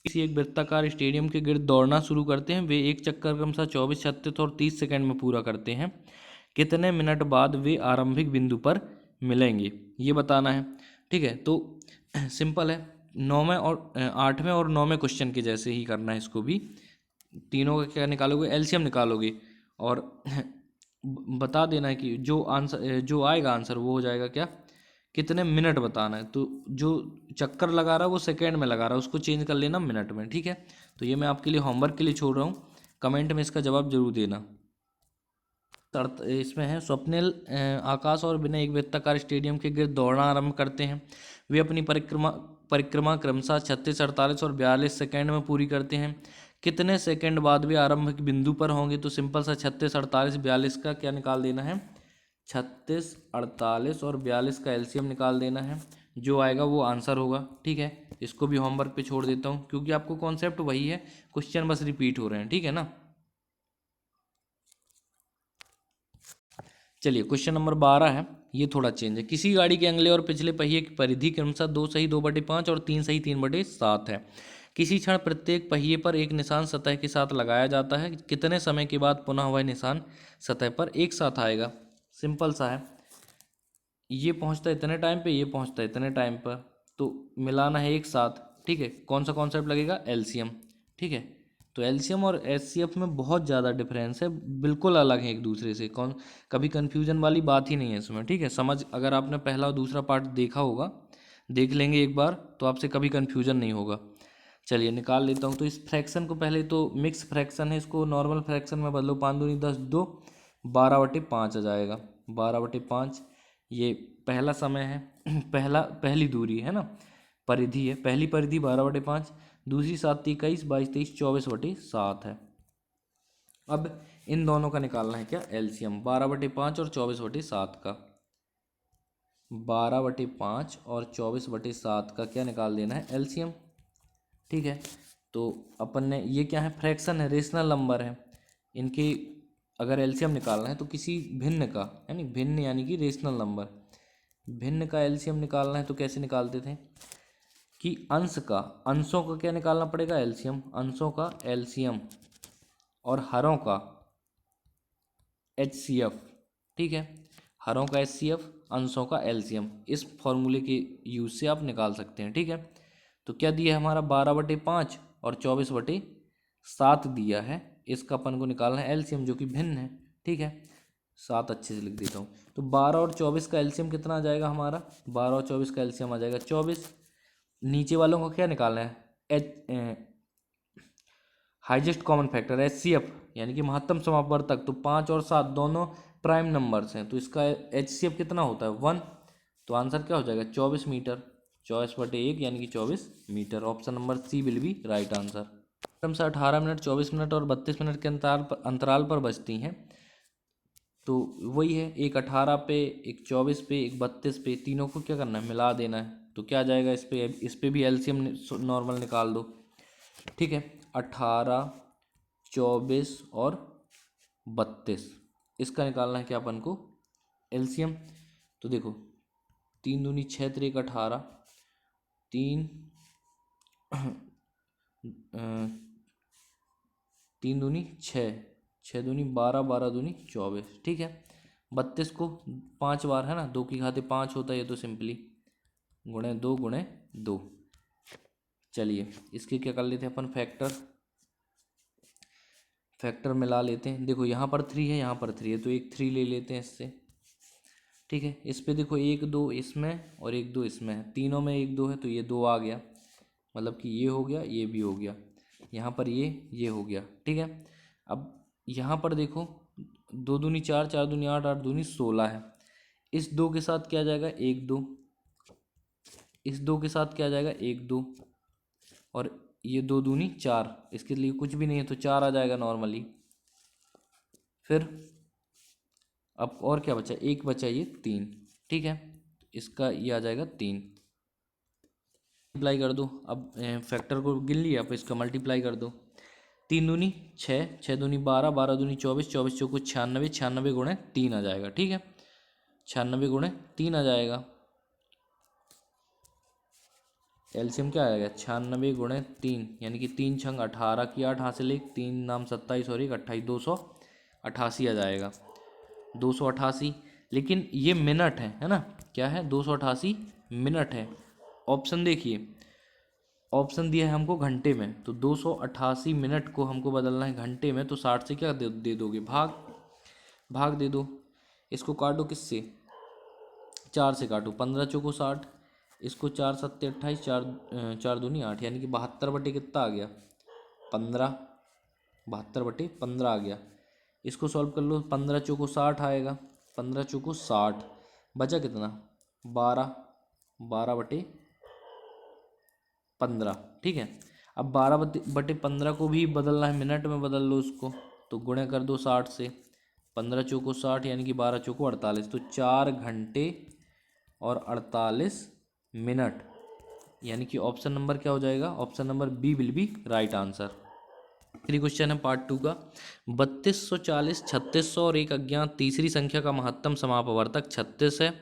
किसी एक वृत्ताकार स्टेडियम के गिर्द दौड़ना शुरू करते हैं, वे एक चक्कर क्रमशः 24, 36 और 30 सेकंड में पूरा करते हैं। कितने मिनट बाद वे आरंभिक बिंदु पर मिलेंगे, ये बताना है। ठीक है, तो सिंपल है, 9वें और 8वें और 9वें क्वेश्चन के जैसे ही करना है इसको भी। तीनों का क्या निकालोगे, एलसीएम निकालोगे, और बता देना है कि जो आंसर जो आएगा आंसर वो हो जाएगा क्या, कितने मिनट बताना है। तो जो चक्कर लगा रहा है वो सेकेंड में लगा रहा है, उसको चेंज कर लेना मिनट में। ठीक है, तो ये मैं आपके लिए होमवर्क के लिए छोड़ रहा हूँ, कमेंट में इसका जवाब जरूर देना। इसमें है, स्वप्निल आकाश और विनय एक वृत्ताकार स्टेडियम के गिर्द दौड़ना आरंभ करते हैं। वे अपनी परिक्रमा क्रमशः 36, 48 और 42 सेकेंड में पूरी करते हैं। कितने सेकंड बाद वे आरंभिक बिंदु पर होंगे, तो सिंपल सा 36, 48, 42 का क्या निकाल देना है, 36, 48 और 42 का एलसीएम निकाल देना है, जो आएगा वो आंसर होगा। ठीक है, इसको भी होमवर्क पे छोड़ देता हूँ, क्योंकि आपको कॉन्सेप्ट वही है, क्वेश्चन बस रिपीट हो रहे हैं। ठीक है ना, चलिए क्वेश्चन नंबर 12 है, ये थोड़ा चेंज है। किसी गाड़ी के अगले और पिछले पहिए की परिधि क्रमशः 2 सही 2/5 और 3 सही 3/7 है। किसी क्षण प्रत्येक पहिए पर एक निशान सतह के साथ लगाया जाता है, कितने समय के बाद पुनः वह निशान सतह पर एक साथ आएगा। सिंपल सा है, ये पहुंचता है इतने टाइम पे, ये पहुंचता है इतने टाइम पर, तो मिलाना है एक साथ। ठीक है, कौन सा कॉन्सेप्ट लगेगा, एलसीएम। ठीक है, तो एलसीएम और एचसीएफ में बहुत ज़्यादा डिफरेंस है, बिल्कुल अलग है एक दूसरे से, कभी कन्फ्यूजन वाली बात ही नहीं है इसमें। ठीक है, समझ, अगर आपने पहला और दूसरा पार्ट देखा होगा, देख लेंगे एक बार, तो आपसे कभी कन्फ्यूजन नहीं होगा। चलिए निकाल लेता हूँ, तो इस फ्रैक्शन को पहले तो मिक्स फ्रैक्शन है, इसको नॉर्मल फ्रैक्शन में बदलो, 5 दूनी 10, 2, 12/5 आ जाएगा, 12/5। ये पहला समय है, पहली दूरी है ना, परिधि है, पहली परिधि 12/5, दूसरी 7 × 21, 22 23 24/7 है। अब इन दोनों का निकालना है क्या, एलसीएम, 12/5 और 24/7 का, 12/5 और 24/7 का क्या निकाल देना है, एलसीएम। ठीक है, तो अपन ने, ये क्या है, फ्रैक्शन है, रेशनल नंबर है, इनकी अगर एलसीएम निकालना है तो किसी भिन्न का, यानी भिन्न यानी कि रेशनल नंबर, भिन्न का एलसीएम निकालना है तो कैसे निकालते थे कि अंशों का क्या निकालना पड़ेगा, एलसीएम, अंशों का एलसीएम, और हरों का एचसीएफ। ठीक है, हरों का एचसीएफ, अंशों का एलसीएम, इस फॉर्मूले के यूज से आप निकाल सकते हैं। ठीक है, तो क्या दिया है हमारा, 12/5 और 24/7 दिया है, इसका अपन को निकालना है एलसीएम, जो कि भिन्न है। ठीक है, 7 अच्छे से लिख देता हूँ, तो 12 और 24 का एलसीएम कितना आ जाएगा हमारा, 12 और 24 का एलसीएम आ जाएगा 24। नीचे वालों को क्या निकालना है, हाईएस्ट कॉमन फैक्टर एचसीएफ, यानी कि महत्तम समापवर्तक, तो 5 और 7 दोनों प्राइम नंबर्स हैं, तो इसका एचसीएफ कितना होता है, 1। तो आंसर क्या हो जाएगा, 24 मीटर, 24/1 यानी कि 24 metre. Option number C will be right answer. क्रम से 18 मिनट, 24 मिनट और 32 मिनट के अंतराल पर बजती हैं। तो वही है, एक 18 पे, एक 24 पे, एक 32 पे, तीनों को क्या करना है, मिला देना है। तो क्या आ जाएगा, इस पे भी एलसीएम नॉर्मल निकाल दो। ठीक है, 18, 24 और 32, इसका निकालना है क्या अपन को, एलसीएम। तो देखो, 3 दूनी 6 तिरेक 18, 3 3 दूनी 6, 6 दूनी 12, 12 दूनी 24। ठीक है, 32 को 5 बार है ना, 2 की घाते 5 होता है, ये तो सिंपली गुणे 2 गुणे 2। चलिए इसके क्या कर लेते हैं अपन, फैक्टर मिला लेते हैं। देखो यहाँ पर 3 है, यहाँ पर 3 है, तो एक 3 ले लेते हैं इससे। ठीक है, इस पे देखो 1 2 इसमें और 1 2 इसमें है, तीनों में 1 2 है, तो ये 2 आ गया, मतलब कि ये हो गया, ये भी हो गया, यहाँ पर ये हो गया। ठीक है, अब यहाँ पर देखो 2 दूनी 4, 4 दूनी 8, 8 दूनी 16 है। इस 2 के साथ क्या आ जाएगा, 1 2, इस 2 के साथ क्या आ जाएगा, 1 2, और ये 2 दूनी 4, इसके लिए कुछ भी नहीं है तो 4 आ जाएगा नॉर्मली। फिर अब और क्या बचा, एक बचा, ये 3। ठीक है, इसका ये आ जाएगा 3, मल्टीप्लाई कर दो। अब फैक्टर को गिन लिया, अब इसका मल्टीप्लाई कर दो। 3 दूनी 6, 6 दूनी 12, 12 दूनी 24, 24 चौको 96, 96 गुणे 3 आ जाएगा। ठीक है, 96 गुणे 3 आ जाएगा। एलसीएम क्या आएगा, 96 गुणे 3, यानी कि 3 छंग 18 की 8 हासिल, एक 3 नाम 27 और एक 28, 288 आ जाएगा, 288। लेकिन ये मिनट है ना, क्या है, 288 मिनट है। ऑप्शन देखिए, ऑप्शन दिया है हमको घंटे में, तो 288 मिनट को हमको बदलना है घंटे में, तो 60 से क्या दे दोगे, भाग दे दो। इसको काटो किससे, 4 से काटो, 15 चौको 60, इसको 4 सत्ते 28, 4 दूनी 8, यानी कि 72 बटे कितना आ गया, 15, 72 बटे 15 आ गया। इसको सॉल्व कर लो, 15 चौको 60 आएगा, 15 चौको 60, बचा कितना, 12, 12 बटे 15। ठीक है, अब 12 बटे 15 को भी बदलना है, मिनट में बदल लो उसको, तो गुणे कर दो 60 से, 15 चौको 60, यानी कि 12 चौको 48, तो 4 घंटे और 48 मिनट, यानी कि ऑप्शन नंबर क्या हो जाएगा, option number B will be right answer. आखिरी क्वेश्चन है पार्ट 2 का, 3240, 3600 और एक अज्ञात तीसरी संख्या का महत्तम समापवर्तक 36 है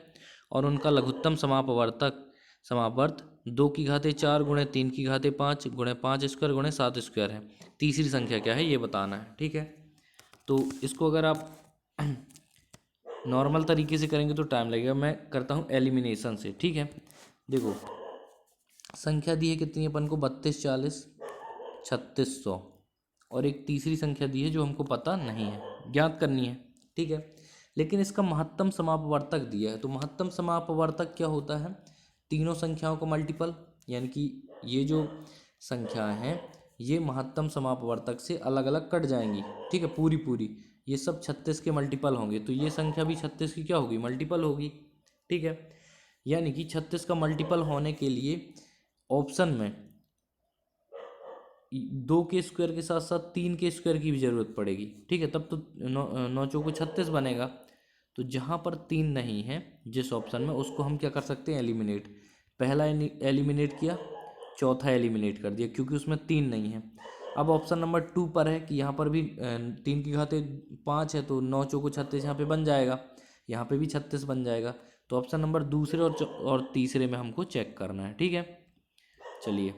और उनका लघुत्तम समापवर्त 2 की घाते 4 गुणे 3 की घाते 5 गुणे 5 स्क्वायर गुणे 7 स्क्वायर है। तीसरी संख्या क्या है ये बताना है। ठीक है, तो इसको अगर आप नॉर्मल तरीके से करेंगे तो टाइम लगेगा, मैं करता हूँ एलिमिनेशन से। ठीक है, देखो संख्या दी है कितनी अपन को, 3240, 3600 और एक तीसरी संख्या दी है जो हमको पता नहीं है, ज्ञात करनी है। ठीक है, लेकिन इसका महत्तम समापवर्तक दिया है, तो महत्तम समापवर्तक क्या होता है, तीनों संख्याओं का मल्टीपल, यानी कि ये जो संख्याएं हैं ये महत्तम समापवर्तक से अलग अलग कट जाएंगी। ठीक है, पूरी पूरी ये सब 36 के मल्टीपल होंगे, तो ये संख्या भी 36 की क्या होगी, मल्टीपल होगी। ठीक है, यानी कि 36 का मल्टीपल होने के लिए ऑप्शन में 2 के स्क्वायर के साथ साथ 3 के स्क्वायर की भी ज़रूरत पड़ेगी। ठीक है, तब तो 9 चौको 36 बनेगा। तो जहाँ पर 3 नहीं है जिस ऑप्शन में, उसको हम क्या कर सकते हैं, एलिमिनेट। पहला एलिमिनेट किया, चौथा एलिमिनेट कर दिया, क्योंकि उसमें 3 नहीं है। अब ऑप्शन नंबर 2 पर है कि यहाँ पर भी 3 की घाते 5 है, तो 9 चौको 36 यहाँ पे बन जाएगा, यहाँ पे भी 36 बन जाएगा। तो ऑप्शन नंबर दूसरे और तीसरे में हमको चेक करना है। ठीक है, चलिए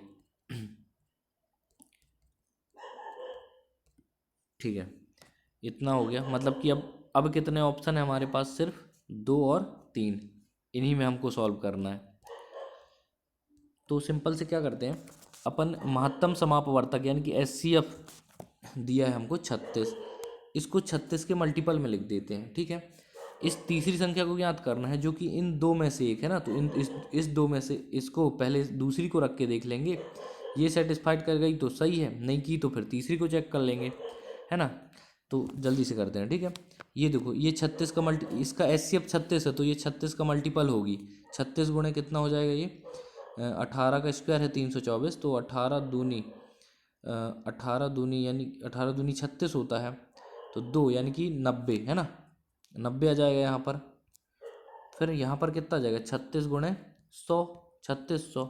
ठीक है, इतना हो गया, मतलब कि अब कितने ऑप्शन है हमारे पास, सिर्फ 2 और 3, इन्हीं में हमको सॉल्व करना है। तो सिंपल से क्या करते हैं अपन, महत्तम समापवर्तक यानी कि एचसीएफ दिया है हमको 36, इसको 36 के मल्टीपल में लिख देते हैं। ठीक है, इस तीसरी संख्या को ज्ञात करना है जो कि इन दो में से एक है ना, तो इस दो में से इसको पहले दूसरी को रख के देख लेंगे, ये सेटिस्फाइड कर गई तो सही है, नहीं की तो फिर तीसरी को चेक कर लेंगे, है ना। तो जल्दी से करते हैं। ठीक है, ये देखो, ये 36 का इसका एचसीएफ 36 है, तो ये 36 का मल्टीपल होगी, 36 गुणे कितना हो जाएगा, ये 18 का स्क्वायर है 324, तो 18 दूनी यानी 18 दूनी 36 होता है, तो 2 यानी कि 90 है ना, 90 आ जाएगा यहाँ पर। फिर यहाँ पर कितना आ जाएगा 36 गुणे 100, 3600।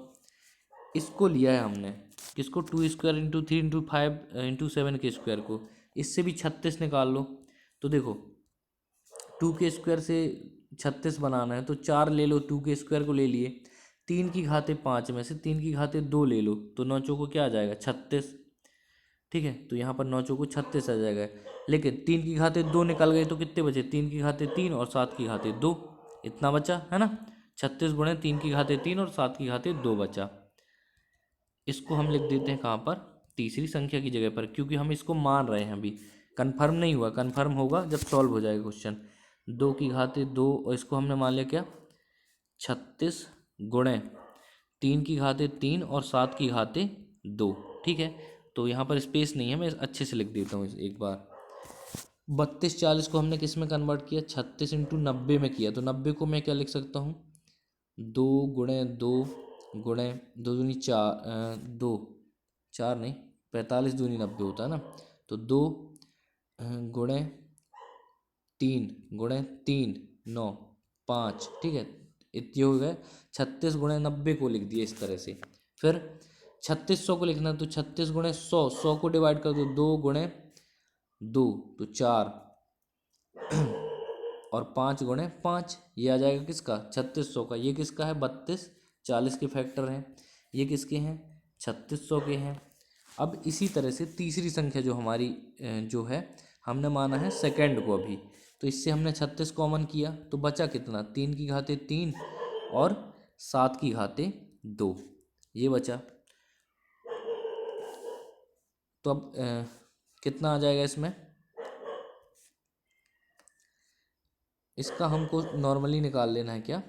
इसको लिया है हमने किसको, 2 स्क्वायर इंटू 3 इंटू 5 इंटू 7 के स्क्वायर को। इससे भी 36 निकाल लो। तो देखो 2 के स्क्वायर से 36 बनाना है तो 4 ले लो, 2 के स्क्वायर को ले लिए। 3 की घाते 5 में से 3 की घाते 2 ले लो तो 9 चौको क्या आ जाएगा 36। ठीक है, तो यहाँ पर 9 चौको 36 आ जाएगा। लेकिन 3 की घाते 2 निकल गए तो कितने बचे, 3 की घाते 3 और 7 की घाते 2, इतना बचा है ना। 36 गुणे 3 की घाते 3 और 7 की घाते 2 बचा। इसको हम लिख देते हैं कहाँ पर, तीसरी संख्या की जगह पर, क्योंकि हम इसको मान रहे हैं, अभी कंफर्म नहीं हुआ। कंफर्म होगा जब सॉल्व हो जाएगा क्वेश्चन। 2 की घाते 2 और इसको हमने मान लिया क्या 36 गुणे 3 की घाते 3 और 7 की घाते 2। ठीक है, तो यहाँ पर स्पेस नहीं है, मैं अच्छे से लिख देता हूँ एक बार। 32 40 को हमने किस में कन्वर्ट किया, 36 इंटू 90 में किया। तो 90 को मैं क्या लिख सकता हूँ, 2 गुणे 2 गुणे 2 दूनी 4, 2 4 नहीं 45 दूनी 90 होता है ना। तो 2 गुणे 3 गुणे 3 9 5। ठीक है, इतने हो गए। 36 गुणे 90 को लिख दिए इस तरह से। फिर 3600 को लिखना, तो 36 गुणे 100, 100 को डिवाइड कर दो, 2 गुणे 2 तो 4 और 5 गुणे 5, ये आ जाएगा किसका 3600 का। ये किसका है 32 40 के फैक्टर हैं, ये किसके हैं 3600 के हैं। अब इसी तरह से तीसरी संख्या जो हमारी जो है हमने माना है सेकंड को अभी, तो इससे हमने 36 कॉमन किया तो बचा कितना 3 की घाते 3 और 7 की घाते 2, ये बचा। तो अब कितना आ जाएगा इसमें, इसका हमको नॉर्मली निकाल लेना है क्या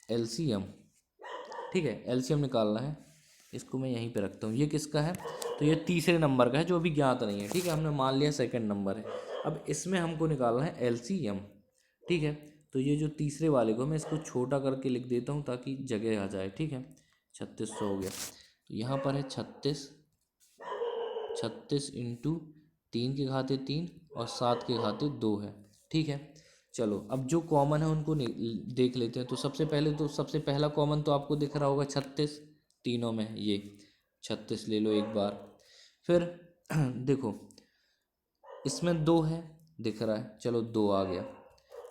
एलसीएम। ठीक है, एलसीएम निकालना है। इसको मैं यहीं पे रखता हूँ। ये किसका है, तो ये तीसरे नंबर का है जो अभी ज्ञात नहीं है। ठीक है, हमने मान लिया सेकंड नंबर है। अब इसमें हमको निकालना है एलसीएम। ठीक है, तो ये जो तीसरे वाले को मैं इसको छोटा करके लिख देता हूँ ताकि जगह आ जाए। ठीक है, 3600 हो गया। तो यहाँ पर है 36, 36 इंटू 3 के घाते 3 और 7 के घाते 2 है। ठीक है, चलो अब जो कॉमन है उनको देख लेते हैं। तो सबसे पहले तो सबसे पहला कॉमन तो आपको दिख रहा होगा 36, तीनों में ये 36 ले लो एक बार। फिर देखो इसमें 2 है दिख रहा है, चलो 2 आ गया।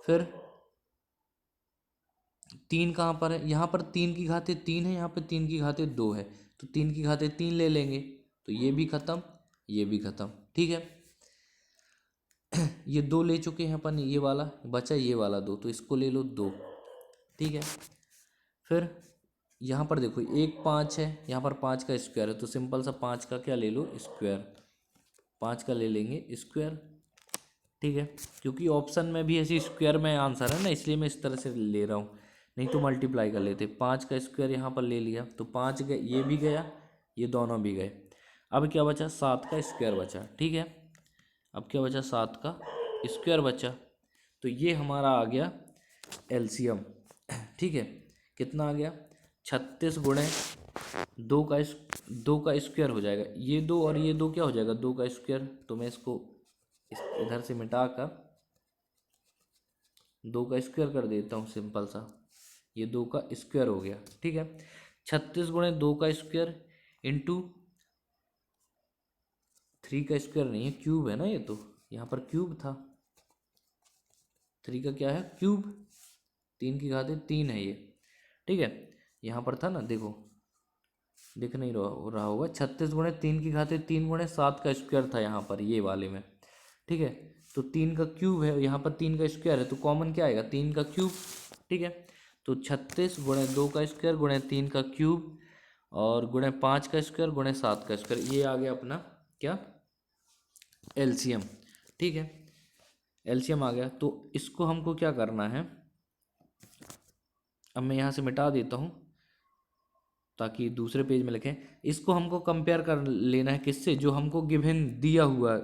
फिर 3 कहाँ पर है, यहाँ पर 3 की घाते 3 है, यहाँ पर 3 की घाते 2 है, तो 3 की घाते 3 ले लेंगे तो ये भी खत्म, ये भी खत्म। ठीक है, ये 2 ले चुके हैं अपन, ये वाला बचा, ये वाला 2, तो इसको ले लो 2। ठीक है, फिर यहाँ पर देखो एक 5 है, यहाँ पर 5 का स्क्वायर है, तो सिंपल सा 5 का क्या ले लो स्क्वायर, 5 का ले लेंगे स्क्वायर। ठीक है, क्योंकि ऑप्शन में भी ऐसी स्क्वायर में आंसर है ना, इसलिए मैं इस तरह से ले रहा हूँ, नहीं तो मल्टीप्लाई कर लेते। 5 का स्क्वायर यहाँ पर ले लिया तो 5 गए, ये भी गया, ये दोनों भी गए। अब क्या बचा 7 का स्क्वायर बचा। ठीक है, अब क्या बचा 7 का स्क्वायर बचा। तो ये हमारा आ गया एलसीएम। ठीक है, कितना आ गया 36 गुणे 2 का 2 का स्क्वायर हो जाएगा, ये 2 और ये 2 क्या हो जाएगा 2 का स्क्वायर। तो मैं इसको इधर से मिटा कर 2 का स्क्वायर कर देता हूँ सिंपल सा, ये 2 का स्क्वायर हो गया। ठीक है, 36 गुणे 2 का स्क्वायर इंटू 3 का स्क्वायर नहीं है, क्यूब है ना ये, तो यहाँ पर क्यूब था, 3 का क्या है क्यूब, 3 की घाते 3 है ये। ठीक है, यहाँ पर था ना, देखो दिख नहीं रहा होगा, 36 गुणे 3 की घाते 3 गुणे 7 का स्क्वायर था यहाँ पर ये वाले में। ठीक है, तो 3 का क्यूब है, यहाँ पर 3 का स्क्वायर है, तो कॉमन क्या आएगा 3 का क्यूब। ठीक है, तो 36 गुणे 2 का स्क्वायर गुणे 3 का क्यूब और गुणे 5 का स्क्वायर गुणे 7 का स्क्वायर, ये आ गया अपना क्या एलसीएम। ठीक है, एलसीएम आ गया। तो इसको हमको क्या करना है, अब मैं यहाँ से मिटा देता हूँ ताकि दूसरे पेज में लिखें। इसको हमको कंपेयर कर लेना है किससे, जो हमको गिवन दिया हुआ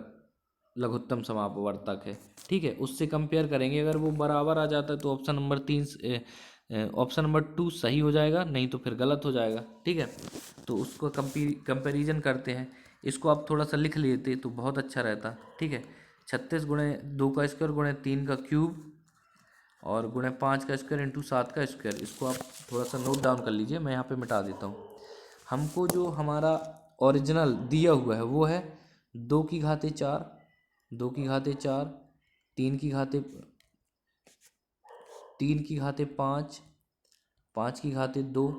लघुत्तम समापवर्तक है। ठीक है, उससे कंपेयर करेंगे, अगर वो बराबर आ जाता है तो ऑप्शन नंबर 3 ऑप्शन नंबर 2 सही हो जाएगा, नहीं तो फिर गलत हो जाएगा। ठीक है, तो उसको कंपेरिजन करते हैं। इसको आप थोड़ा सा लिख लेते तो बहुत अच्छा रहता। ठीक है, 36 गुणे 2 का स्क्वायर गुणे 3 का क्यूब और गुणे 5 का स्क्वायर इंटू 7 का स्क्वायर। इसको आप थोड़ा सा नोट डाउन कर लीजिए, मैं यहाँ पे मिटा देता हूँ। हमको जो हमारा ओरिजिनल दिया हुआ है वो है 2 की घाते 4, 2 की घाते 4, 3 की घाते 5, 5 की घाते 2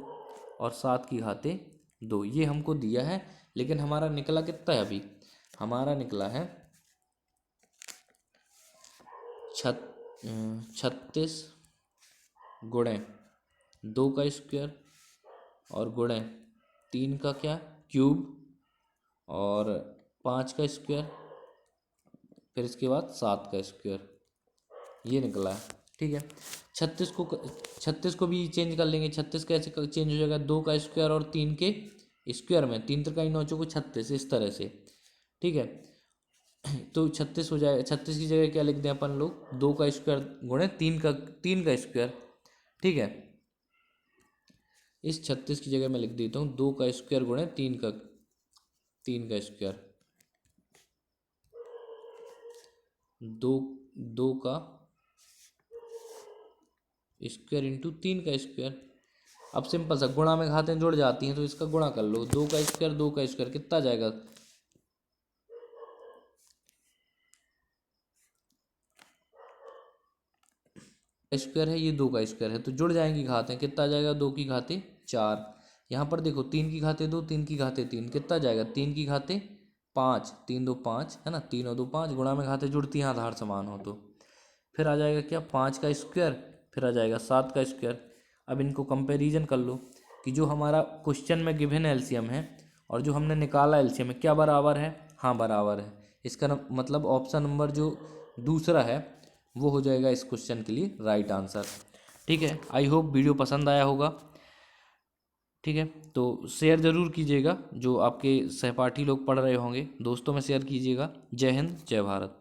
और 7 की घाते 2, ये हमको दिया है। लेकिन हमारा निकला कितना है अभी? हमारा निकला है 36 गुणे 2 का स्क्वायर और गुणे 3 का क्या क्यूब और 5 का स्क्वायर, फिर इसके बाद 7 का स्क्वायर, ये निकला है। ठीक है, 36 को भी चेंज कर लेंगे। 36 कैसे चेंज हो जाएगा? 2 का स्क्वायर और 3 के स्क्वायर में, 3 त्रिकाई 9 चौको 36, इस तरह से। ठीक है, तो 36 हो जाएगा। 36 की जगह क्या लिख दें अपन लोग? 2 का स्क्वायर गुणे 3 का स्क्वायर। ठीक है, इस 36 की जगह मैं लिख देता हूँ 2 का स्क्वायर गुणे 3 का स्क्वायर। 2 का स्क्वायर इंटू 3 का स्क्वायर। अब सिंपल सा गुणा में घातें जुड़ जाती हैं तो इसका गुणा कर लो। 2 का स्क्वायर कितना जाएगा? स्क्वायर है, ये 2 का स्क्वायर है, तो जुड़ जाएंगी घातें। कितना जाएगा? 2 की घाते 4। यहाँ पर देखो 3 की घाते 2, 3 की घाते 3, कितना जाएगा? 3 की घाते 5, 3 2 5 है ना, 3 और 2 5। गुणा में घाते जुड़ती हैं आधार समान हो तो। फिर आ जाएगा क्या? 5 का स्क्वायर, फिर आ जाएगा 7 का स्क्वायर। अब इनको कंपैरिजन कर लो कि जो हमारा क्वेश्चन में गिवन एलसीएम है और जो हमने निकाला एलसीएम है, क्या बराबर है? हाँ बराबर है। इसका मतलब ऑप्शन नंबर जो दूसरा है वो हो जाएगा इस क्वेश्चन के लिए राइट आंसर। ठीक है, आई होप वीडियो पसंद आया होगा। ठीक है, तो शेयर ज़रूर कीजिएगा, जो आपके सहपाठी लोग पढ़ रहे होंगे दोस्तों में शेयर कीजिएगा। जय हिंद, जय भारत।